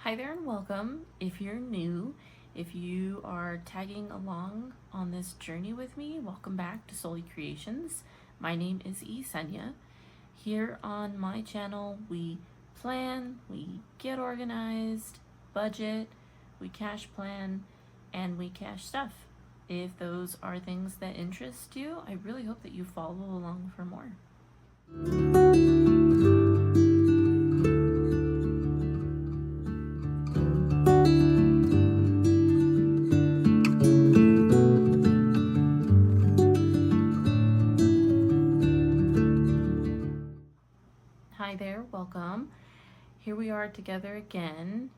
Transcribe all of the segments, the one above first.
Hi there and welcome. If you're new, if you are tagging along on this journey with me, welcome back to Soli Creations. My name is Isenya. Here on my channel, we plan, we get organized, budget, we cash plan, and we cash stuff. If those are things that interest you, I really hope that you follow along for more. Hi there, welcome. Here we are together again,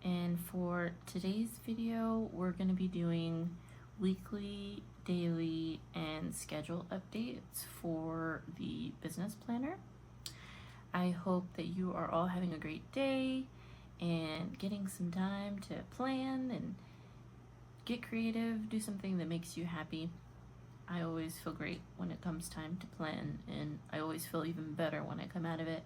and for today's video we're going to be doing weekly, daily, and schedule updates for the business planner. I hope that you are all having a great day and getting some time to plan and get creative, do something that makes you happy. I always feel great when it comes time to plan, and I always feel even better when I come out of it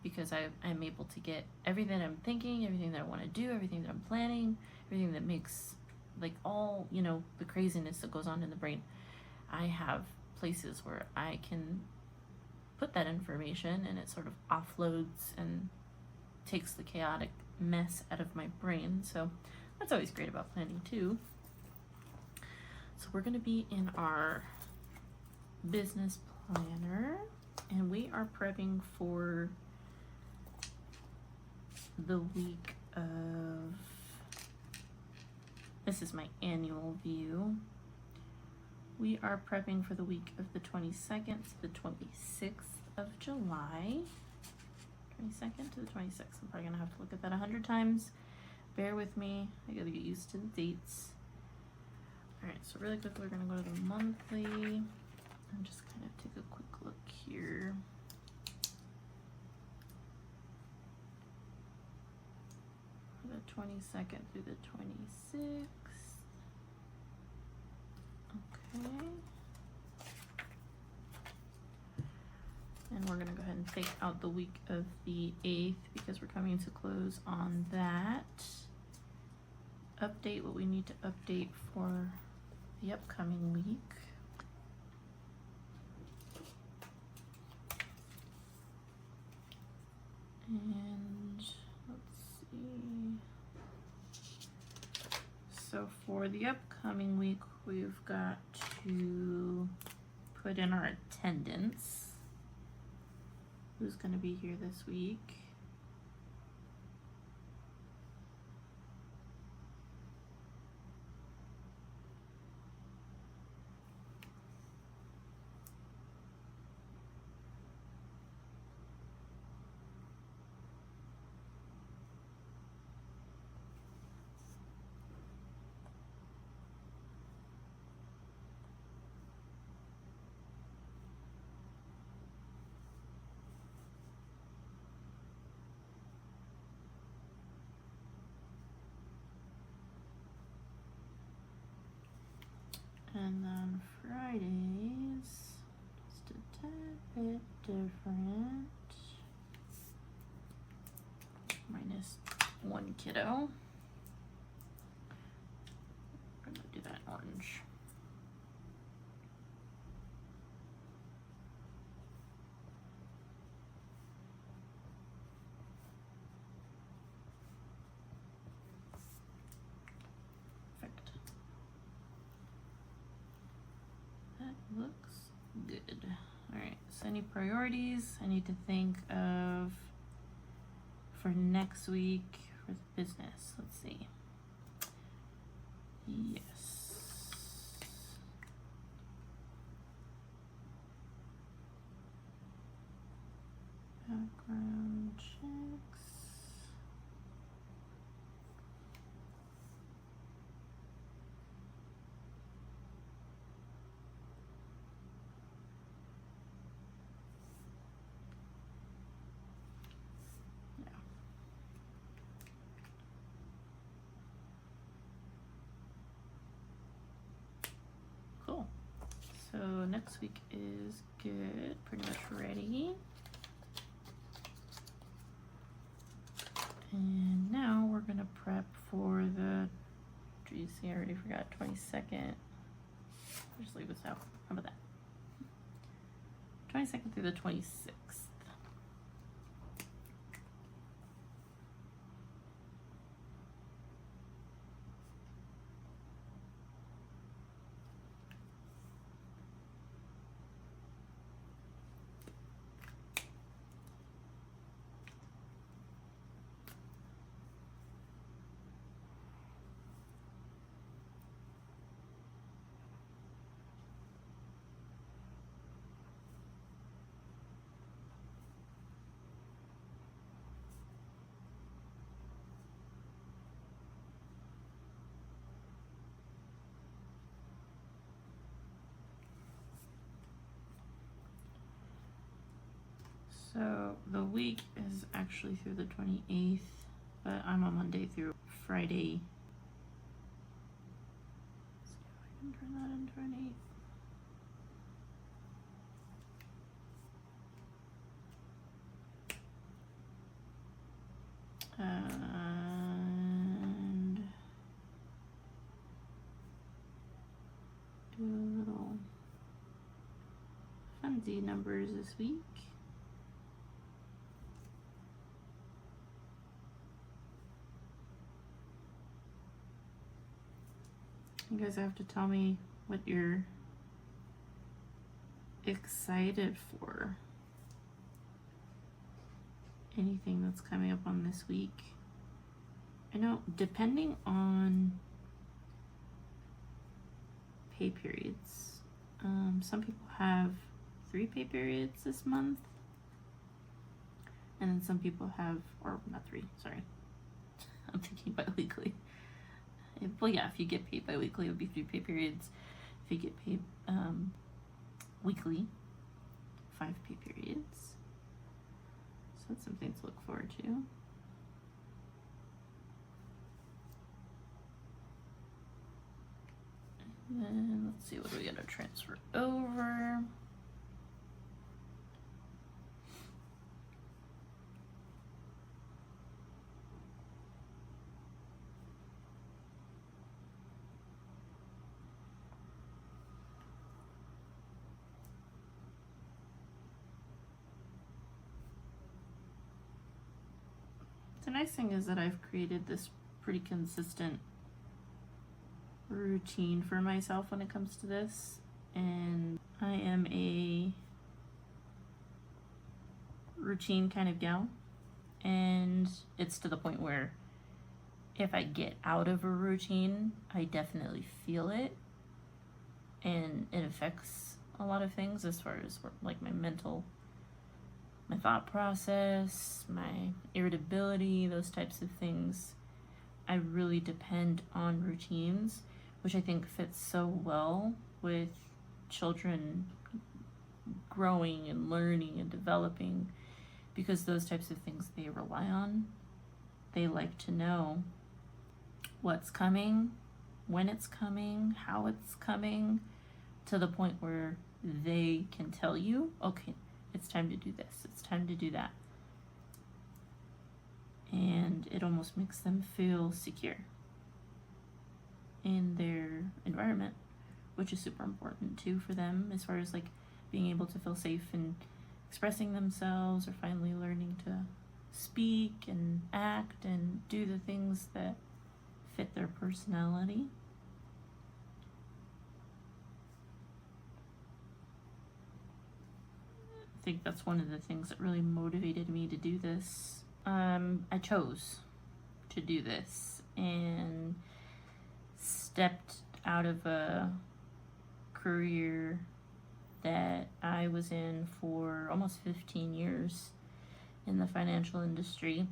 because I'm able to get everything that I'm thinking, everything that I want to do, everything that I'm planning, everything that makes like all, the craziness that goes on in the brain. I have places where I can put that information and it sort of offloads and takes the chaotic mess out of my brain. So that's always great about planning too. So we're going to be in our business planner, and we are prepping for the week of, this is my annual view. We are prepping for the week of the 22nd to the 26th of July. 22nd to the 26th. I'm probably going to have to look at that 100 times. Bear with me. I got to get used to the dates. Alright, so really quick, we're going to go to the monthly and just kind of take a quick look here. For the 22nd through the 26th. Okay. And we're going to go ahead and take out the week of the 8th because we're coming to close on that. Update what we need to update for the upcoming week. And let's see. So for the upcoming week, we've got to put in our attendance. Who's going to be here this week? And then Fridays, just a tad bit different. Minus one kiddo. We're gonna do that orange. Looks good. All right, so any priorities I need to think of for next week for the business? Let's see. Yes. Background checks. Cool. So next week is good, pretty much ready. And now See, I already forgot 22nd. Just leave this out. How about that? 22nd through the 26th. So the week is actually through the 28th, but I'm on Monday through Friday. Let's see if I can turn that into an 8. And do a little funsy numbers this week. You guys have to tell me what you're excited for. Anything that's coming up on this week. I know, depending on pay periods, some people have 3 pay periods this month, and then some people have, or not 3, sorry, I'm thinking bi-weekly. Well, yeah, if you get paid bi-weekly, it would be 3 pay periods. If you get paid weekly, 5 pay periods. So that's something to look forward to. And then let's see, what do we got to transfer over? The nice thing is that I've created this pretty consistent routine for myself when it comes to this, and I am a routine kind of gal, and it's to the point where if I get out of a routine, I definitely feel it, and it affects a lot of things as far as like my thought process, my irritability, those types of things. I really depend on routines, which I think fits so well with children growing and learning and developing, because those types of things they rely on. They like to know what's coming, when it's coming, how it's coming, to the point where they can tell you, okay, it's time to do this, it's time to do that. And it almost makes them feel secure in their environment, which is super important too for them, as far as like being able to feel safe and expressing themselves, or finally learning to speak and act and do the things that fit their personality. I think that's one of the things that really motivated me to do this. I chose to do this and stepped out of a career that I was in for almost 15 years in the financial industry.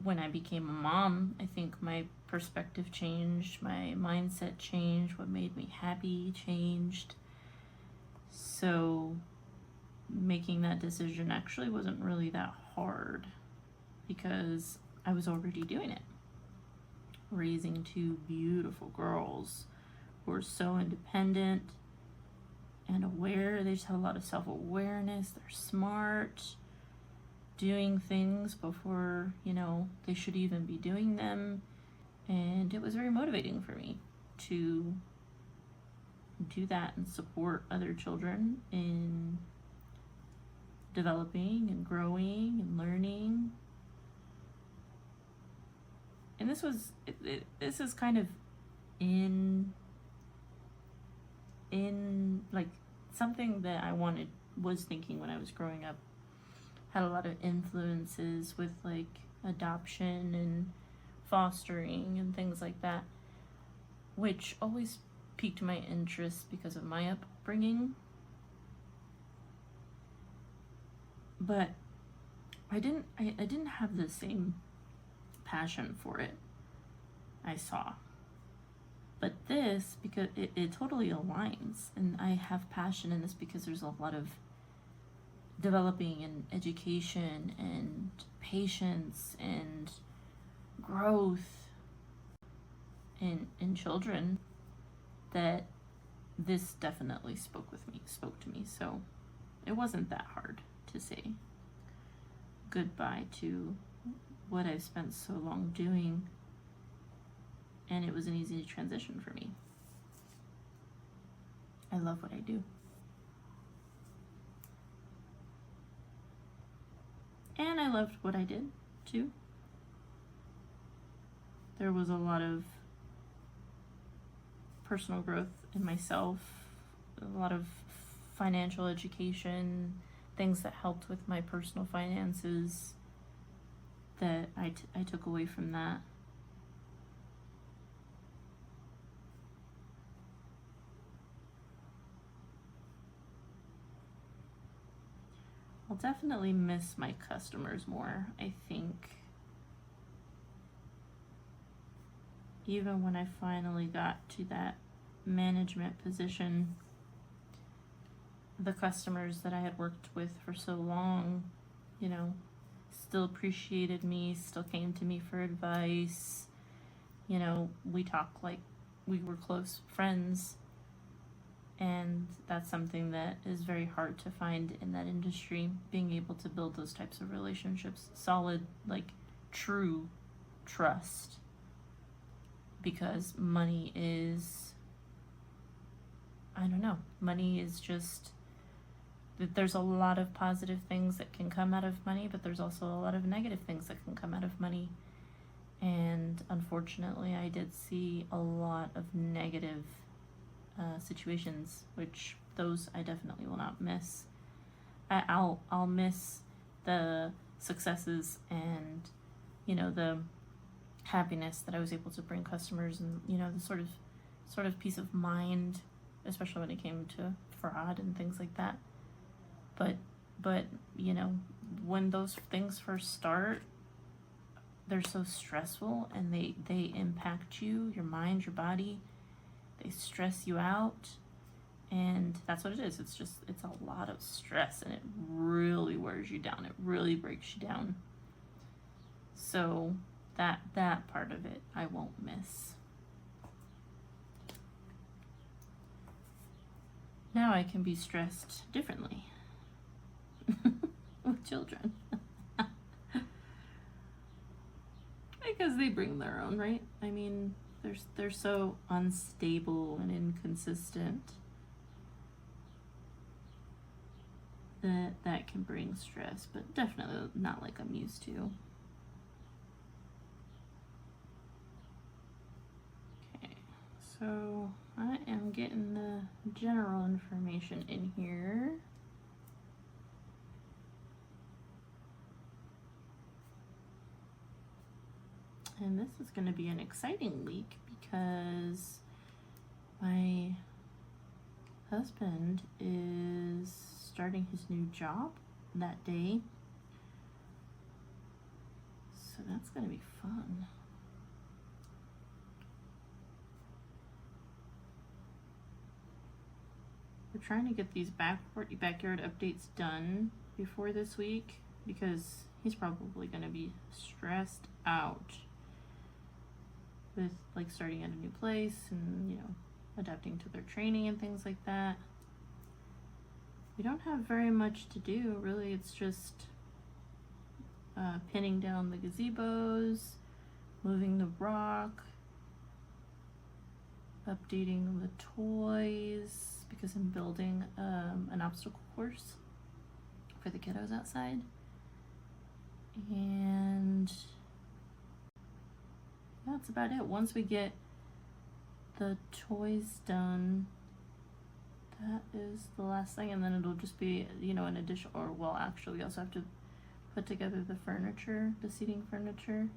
When I became a mom, I think my perspective changed, my mindset changed, what made me happy changed. So making that decision actually wasn't really that hard, because I was already doing it. Raising 2 beautiful girls who are so independent and aware. They just have a lot of self-awareness. They're smart, doing things before, they should even be doing them. And it was very motivating for me to do that and support other children in developing and growing and learning. And this is kind of in like something that I was thinking when I was growing up. Had a lot of influences with like adoption and fostering and things like that, which always piqued my interest because of my upbringing. But I didn't have the same passion for it I saw. But this, because it totally aligns, and I have passion in this because there's a lot of developing and education and patience and growth in children, that this definitely spoke to me. So it wasn't that hard to say goodbye to what I've spent so long doing, and it was an easy transition for me. I love what I do. And I loved what I did too. There was a lot of personal growth in myself, a lot of financial education, things that helped with my personal finances that I took away from that. I'll definitely miss my customers more, I think. Even when I finally got to that management position, the customers that I had worked with for so long, you know, still appreciated me, still came to me for advice. You know, we talked like we were close friends. And that's something that is very hard to find in that industry, being able to build those types of relationships, solid, like true trust. Because money is, I don't know, money is just, there's a lot of positive things that can come out of money, but there's also a lot of negative things that can come out of money. And unfortunately, I did see a lot of negative situations, which those I definitely will not miss. I'll miss the successes and, you know, the happiness that I was able to bring customers, and, you know, the sort of peace of mind, especially when it came to fraud and things like that. But you know, when those things first start, they're so stressful, and they impact you, your mind, your body. They stress you out, and that's what it is. It's a lot of stress, and it really wears you down. It really breaks you down. So that part of it I won't miss. Now I can be stressed differently with children. Because they bring their own, right? I mean, they're so unstable and inconsistent that can bring stress, but definitely not like I'm used to. Okay, so I am getting the general information in here. And this is going to be an exciting week because my husband is starting his new job that day. So that's going to be fun. We're trying to get these backyard updates done before this week because he's probably going to be stressed out with like starting at a new place and, you know, adapting to their training and things like that. We don't have very much to do, really. It's just pinning down the gazebos, moving the rock, updating the toys because I'm building an obstacle course for the kiddos outside. And that's about it. Once we get the toys done, that is the last thing, and then it'll just be, you know, an addition, or well, actually we also have to put together the furniture, the seating furniture.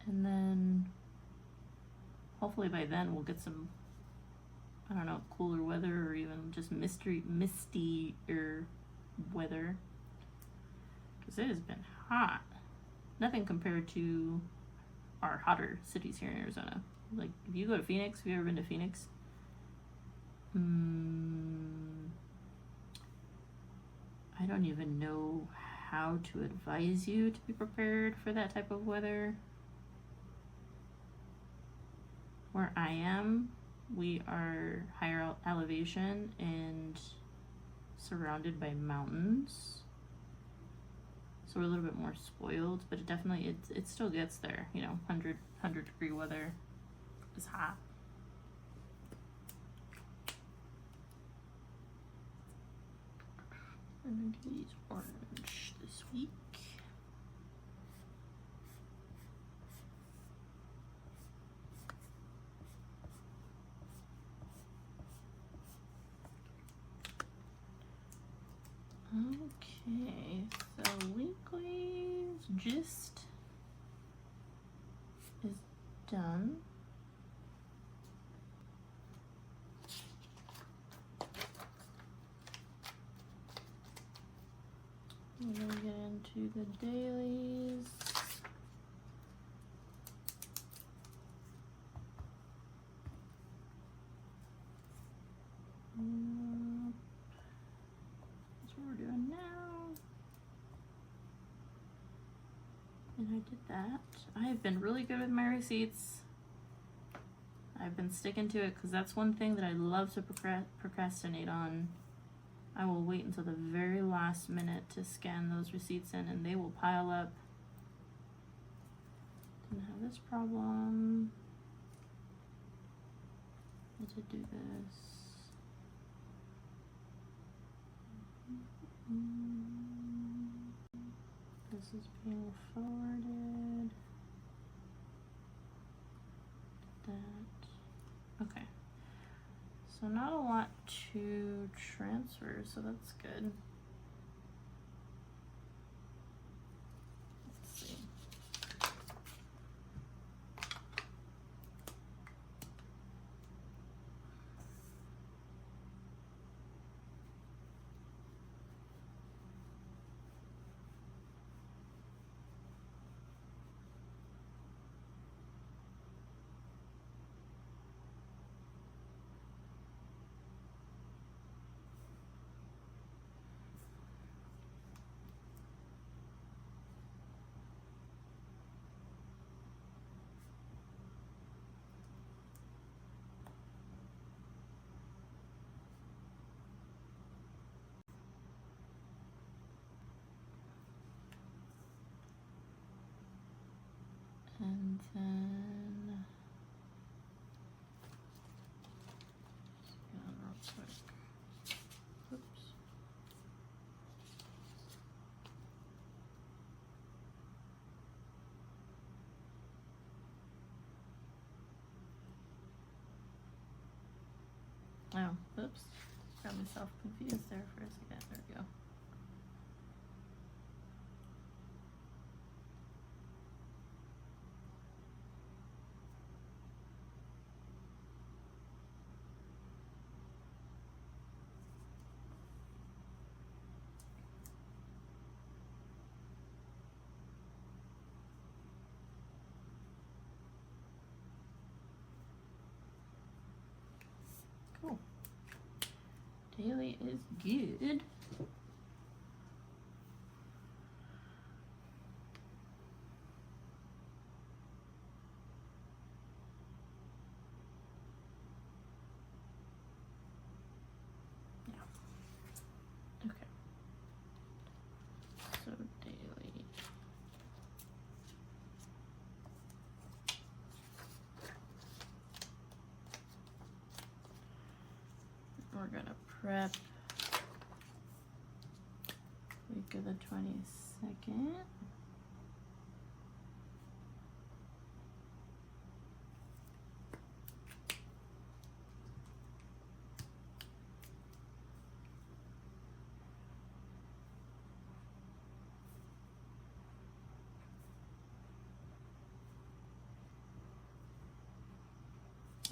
And then hopefully by then we'll get some, I don't know, cooler weather or even just mistier weather. Because it has been hot. Nothing compared to our hotter cities here in Arizona. Like if you go to Phoenix, have you ever been to Phoenix? I don't even know how to advise you to be prepared for that type of weather. Where I am, we are higher elevation and surrounded by mountains. So we're a little bit more spoiled, but it definitely, it still gets there, you know, 100 degree weather is hot. I'm gonna do these orange this week. Okay, so weekly's gist is done. We're gonna get into the dailies. That's what we're doing now. And I did that. I have been really good with my receipts. I've been sticking to it because that's one thing that I love to procrastinate on. I will wait until the very last minute to scan those receipts in, and they will pile up. Didn't have this problem. I did do this. This is being forwarded. That. Okay. So not a lot to transfer, so that's good. Let's see. And then real quick. Oops. Oh, oops. Got myself confused there for a second. There we go. Cool. Daily is good. Yeah. Okay. So daily. gonna prep week of the 22nd.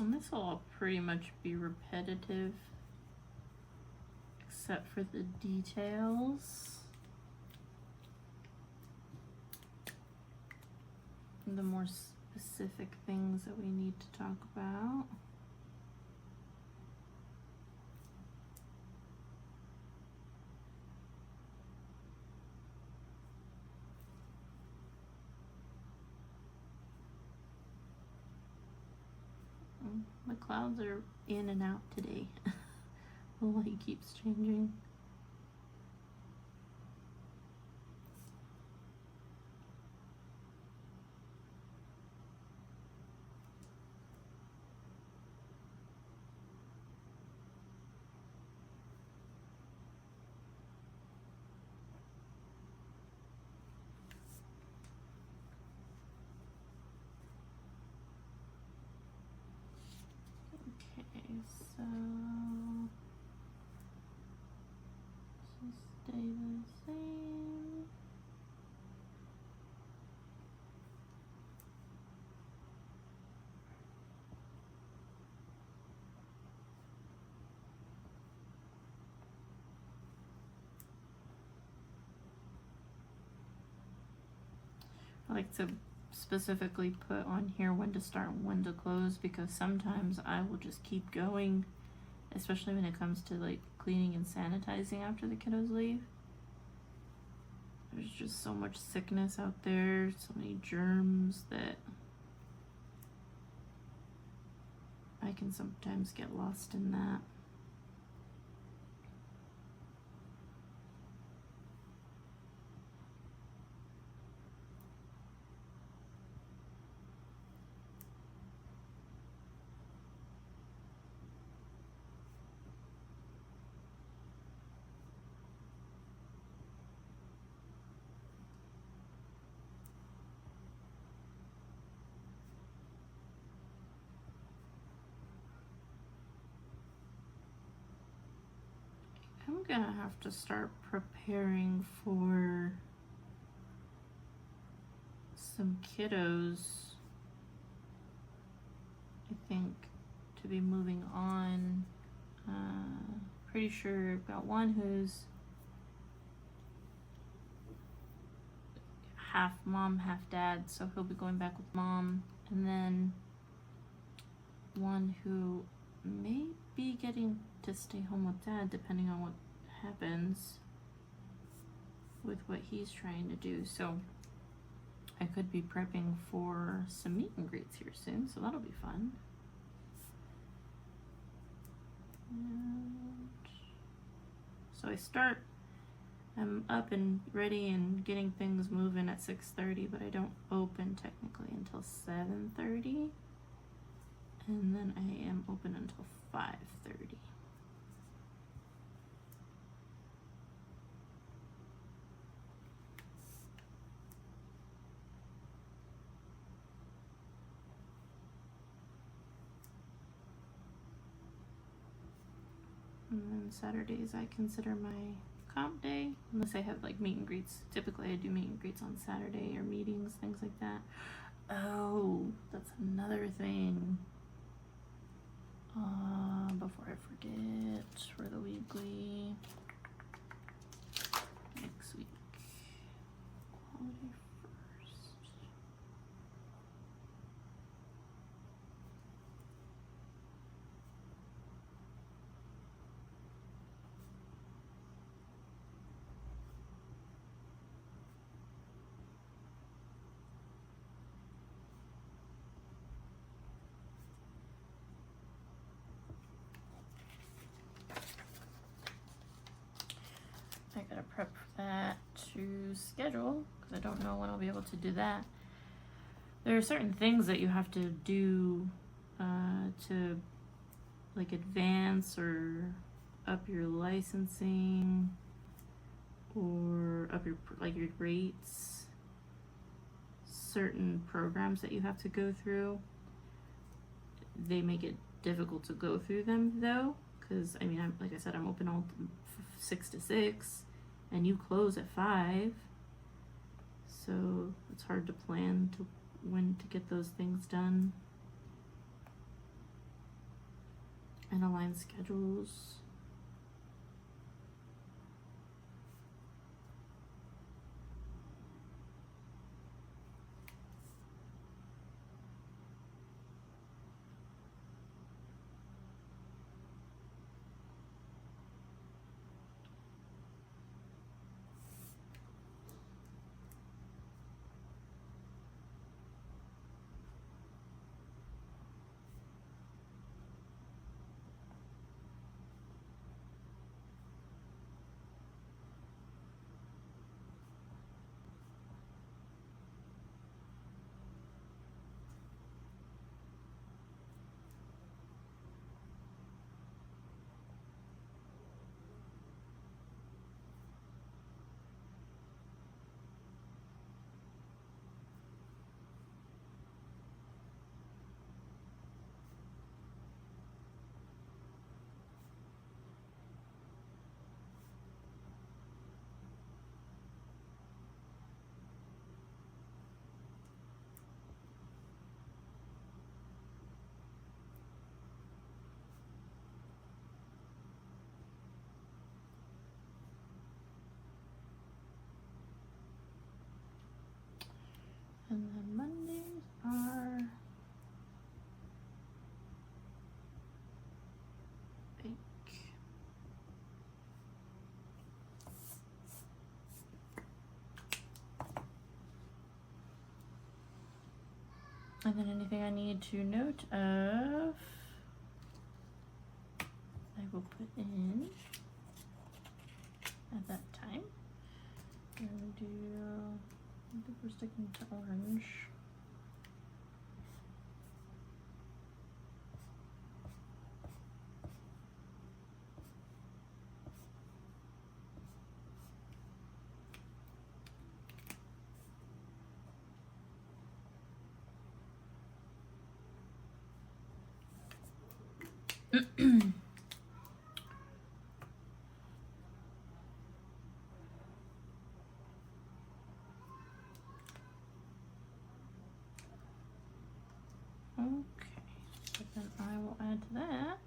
And this will all pretty much be repetitive, except for the details. And the more specific things that we need to talk about. The clouds are in and out today. The light keeps changing. So stay the same. I like to specifically put on here when to start and when to close, because sometimes I will just keep going, especially when it comes to like cleaning and sanitizing after the kiddos leave. There's just so much sickness out there, so many germs, that I can sometimes get lost in that. I'm gonna have to start preparing for some kiddos, I think, to be moving on. Pretty sure I've got one who's half mom, half dad, so he'll be going back with mom, and then one who may be getting to stay home with dad, depending on what happens with what he's trying to do. So I could be prepping for some meet and greets here soon, so that'll be fun. And so I'm up and ready and getting things moving at 6:30, but I don't open technically until 7:30. And then I am open until 5:30. And then Saturdays I consider my comp day, unless I have like meet and greets. Typically I do meet and greets on Saturday, or meetings, things like that. Oh, that's another thing. Before I forget, for the weekly, next week, quality first. I gotta prep for that to schedule, because I don't know when I'll be able to do that. There are certain things that you have to do to like advance or up your licensing or up your rates, certain programs that you have to go through, they make it difficult to go through them though, because I mean, like I said, I'm open all 6 to 6 and you close at 5, so it's hard to plan to when to get those things done and align schedules. And then Mondays are bake. And then anything I need to note of, I will put in at that time. I'm gonna do, I think we're sticking to orange. Okay, so then I will add that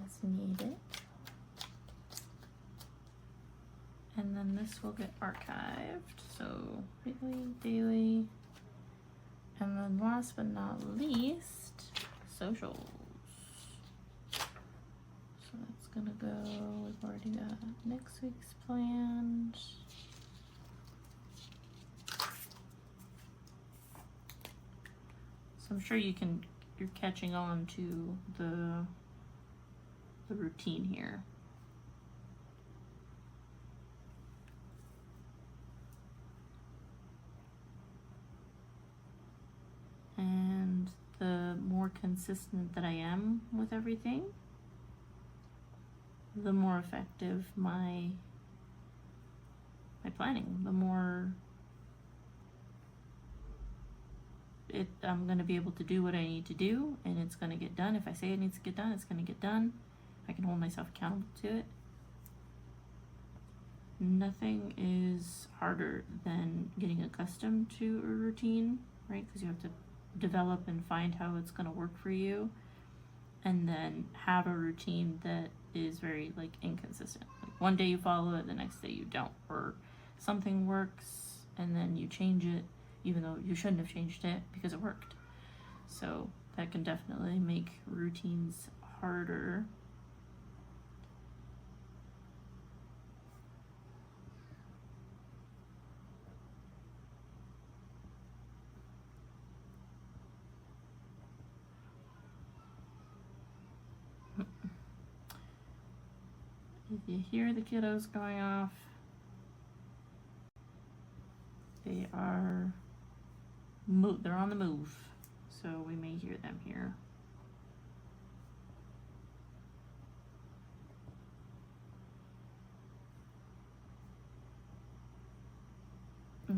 as needed. And then this will get archived. So weekly, daily, and then last but not least, socials. So that's gonna go, we've already got next week's planned. So I'm sure you're catching on to the routine here. And the more consistent that I am with everything, the more effective my planning, the more I'm going to be able to do what I need to do, and it's going to get done. If I say it needs to get done, it's going to get done. I can hold myself accountable to it. Nothing is harder than getting accustomed to a routine, right? Because you have to develop and find how it's going to work for you, and then have a routine that is very inconsistent. Like one day you follow it, the next day you don't, or something works and then you change it even though you shouldn't have changed it because it worked. So that can definitely make routines harder. If you hear the kiddos going off, they're on the move, so we may hear them here.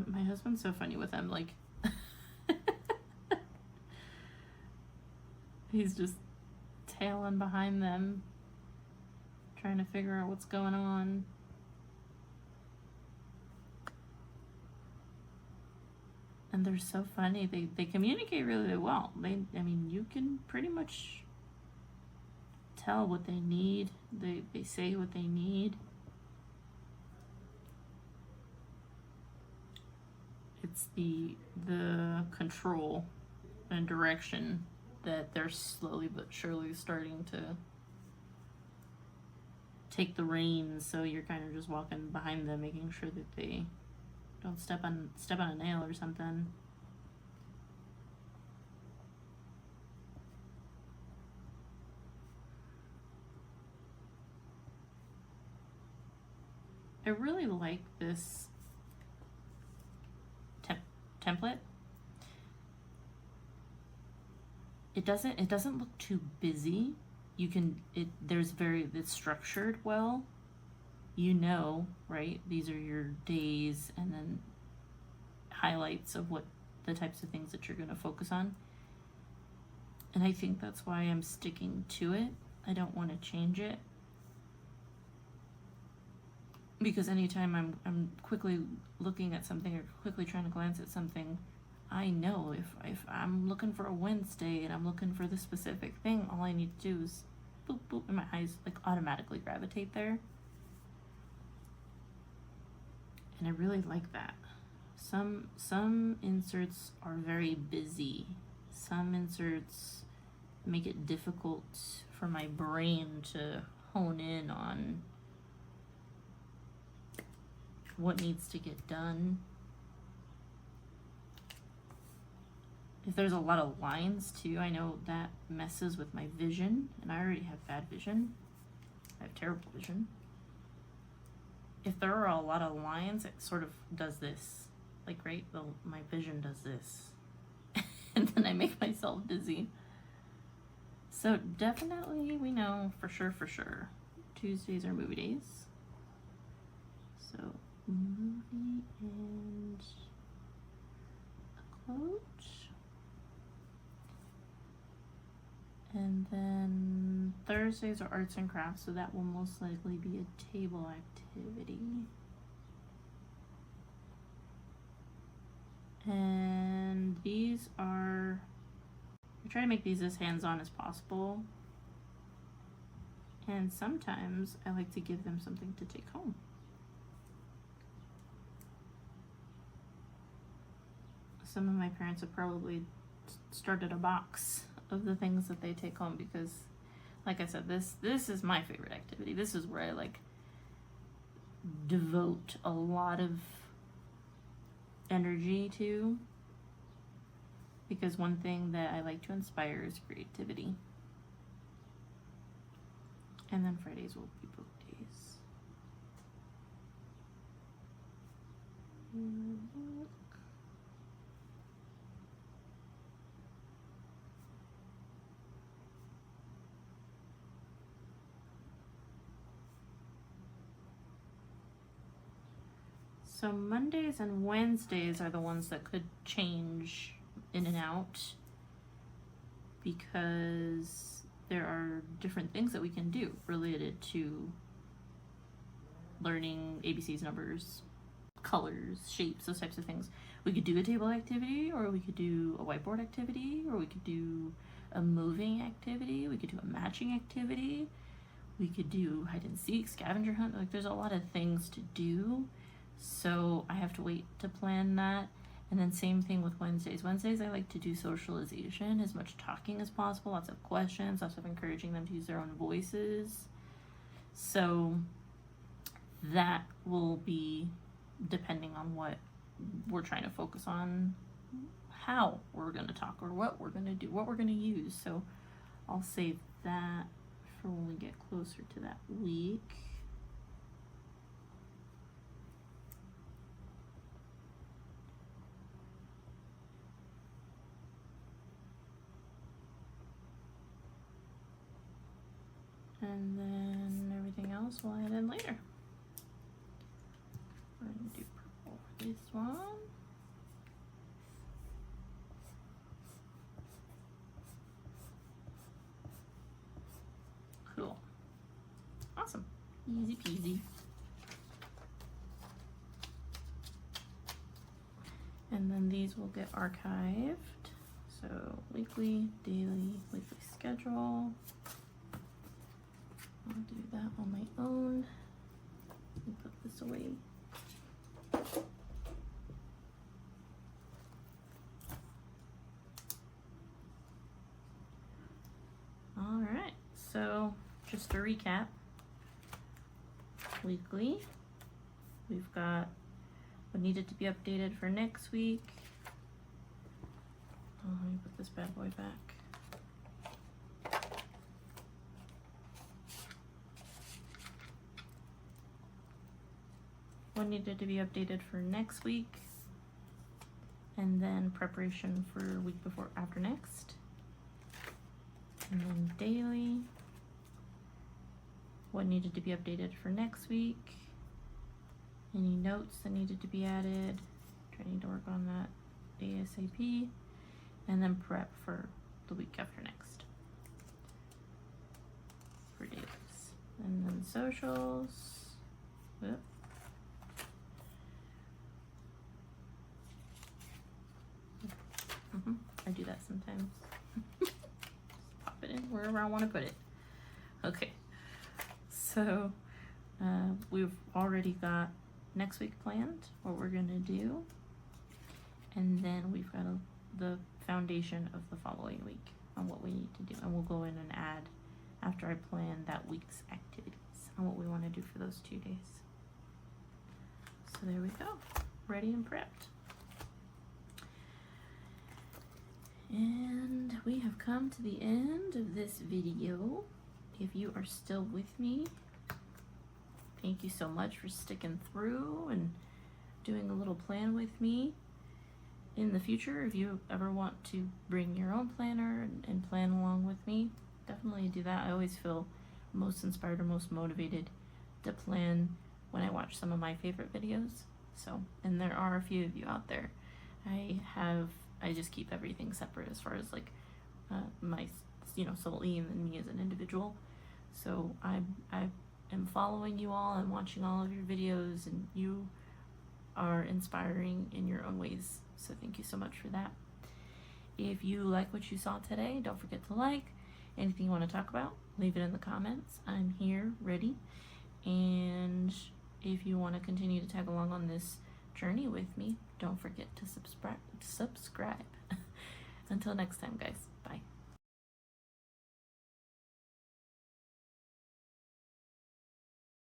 My husband's so funny with them, like he's just tailing behind them, trying to figure out what's going on. And they're so funny. They communicate really well. I mean, you can pretty much tell what they need. They say what they need. It's the control and direction that they're slowly but surely starting to take the reins, so you're kind of just walking behind them, making sure that they don't step on a nail or something. I really like this template. It doesn't look too busy. It's structured well. You know, right? These are your days, and then highlights of what the types of things that you're going to focus on. And I think that's why I'm sticking to it. I don't want to change it, because anytime I'm quickly looking at something or quickly trying to glance at something, I know if I'm looking for a Wednesday and I'm looking for the specific thing, all I need to do is boop boop, and my eyes like automatically gravitate there. And I really like that. Some inserts are very busy. Some inserts make it difficult for my brain to hone in on what needs to get done. If there's a lot of lines too, I know that messes with my vision, and I already have bad vision. I have terrible vision. If there are a lot of lines, it sort of does this. Like, right, my vision does this. And then I make myself dizzy. So definitely, we know for sure, Tuesdays are movie days. So, movie and a quote. And then Thursdays are arts and crafts, so that will most likely be a table activity. And these are, I try to make these as hands-on as possible. And sometimes I like to give them something to take home. Some of my parents have probably started a box of the things that they take home, because like I said, this is my favorite activity. This is where I like devote a lot of energy to, because one thing that I like to inspire is creativity. And then Fridays will be book days. So Mondays and Wednesdays are the ones that could change in and out, because there are different things that we can do related to learning ABCs, numbers, colors, shapes, those types of things. We could do a table activity, or we could do a whiteboard activity, or we could do a moving activity, we could do a matching activity, we could do hide and seek, scavenger hunt. Like, there's a lot of things to do. So I have to wait to plan that. And then same thing with Wednesdays. Wednesdays I like to do socialization, as much talking as possible, lots of questions, lots of encouraging them to use their own voices. So that will be depending on what we're trying to focus on, how we're going to talk, or what we're going to do, what we're going to use. So I'll save that for when we get closer to that week. And then everything else we'll add in later. We're going to do purple. this one. Cool. Awesome. Easy peasy. And then these will get archived. So weekly, daily, weekly schedule. I'll do that on my own. And put this away. All right, so just to recap, weekly, we've got what needed to be updated for next week. Oh, let me put this bad boy back. What needed to be updated for next week, and then preparation for week before after next. And then daily, what needed to be updated for next week, any notes that needed to be added, trying to work on that ASAP, and then prep for the week after next for dailies. And then socials, whoop. I do that sometimes. Pop it in wherever I want to put it. Okay, so we've already got next week planned, what we're gonna do, and then we've got the foundation of the following week on what we need to do, and we'll go in and add after I plan that week's activities on what we want to do for those 2 days. So there we go, ready and prepped. And we have come to the end of this video. If you are still with me, thank you so much for sticking through and doing a little plan with me. In the future, if you ever want to bring your own planner and plan along with me, definitely do that. I always feel most inspired or most motivated to plan when I watch some of my favorite videos. So, and there are a few of you out there. I just keep everything separate as far as like my, solely and then me as an individual. So I am following you all and watching all of your videos, and you are inspiring in your own ways. So thank you so much for that. If you like what you saw today, don't forget to like. Anything you want to talk about, leave it in the comments. I'm here, ready. And if you want to continue to tag along on this journey with me, don't forget to subscribe. Until next time, guys.